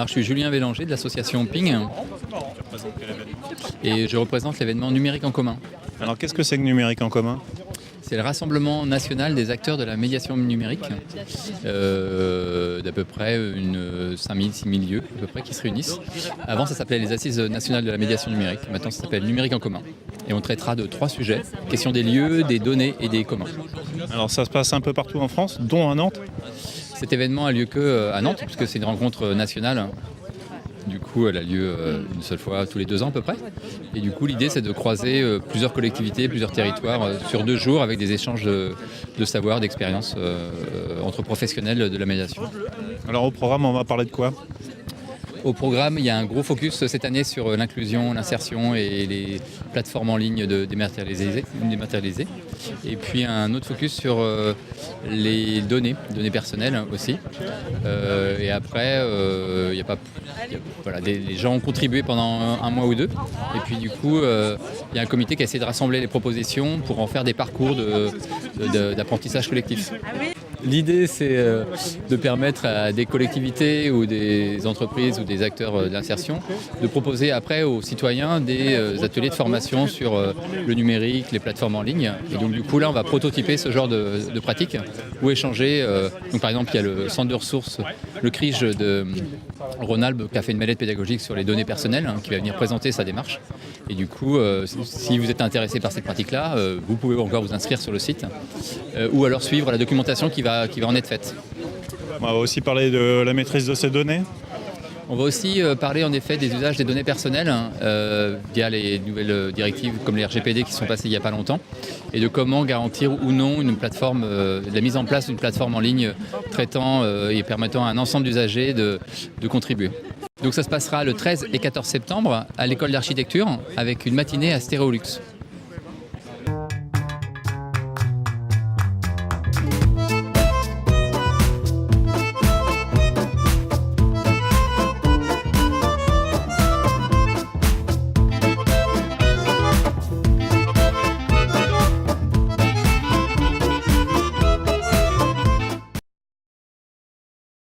Alors, je suis Julien Vélanger de l'association Ping et je représente l'événement Numérique en commun. Alors qu'est-ce que c'est que Numérique en commun? C'est le rassemblement national des acteurs de la médiation numérique, d'à peu près 5000, 6000 lieux à peu près qui se réunissent. Avant, ça s'appelait les Assises nationales de la médiation numérique. Maintenant, ça s'appelle Numérique en commun. Et on traitera de 3 sujets, question des lieux, des données et des communs. Alors ça se passe un peu partout en France, dont à Nantes. Cet événement a lieu qu'à Nantes, puisque c'est une rencontre nationale. Du coup, elle a lieu une seule fois tous les 2 ans à peu près. Et du coup, l'idée, c'est de croiser plusieurs collectivités, plusieurs territoires sur 2 jours avec des échanges de savoir, d'expériences entre professionnels de la médiation. Alors au programme, on va parler de quoi? Au programme, il y a un gros focus cette année sur l'inclusion, l'insertion et les plateformes en ligne dématérialisées. Et puis un autre focus sur les données personnelles aussi. Et après, les gens ont contribué pendant un mois ou 2. Et puis du coup, il y a un comité qui a essayé de rassembler les propositions pour en faire des parcours d'apprentissage collectif. L'idée, c'est de permettre à des collectivités ou des entreprises ou des acteurs d'insertion de proposer après aux citoyens des ateliers de formation sur le numérique, les plateformes en ligne. Et donc du coup, là, on va prototyper ce genre de pratiques ou échanger. Donc, par exemple, il y a le centre de ressources, le CRIJ de Rhône-Alpes, qui a fait une mallette pédagogique sur les données personnelles, qui va venir présenter sa démarche. Et du coup, si vous êtes intéressé par cette pratique-là, vous pouvez encore vous inscrire sur le site ou alors suivre la documentation qui va en être faite. On va aussi parler de la maîtrise de ces données. On va aussi parler en effet des usages des données personnelles via les nouvelles directives comme les RGPD qui sont passées il n'y a pas longtemps et de comment garantir ou non une plateforme, la mise en place d'une plateforme en ligne traitant et permettant à un ensemble d'usagers de contribuer. Donc ça se passera le 13 et 14 septembre à l'école d'architecture avec une matinée à Stéréolux.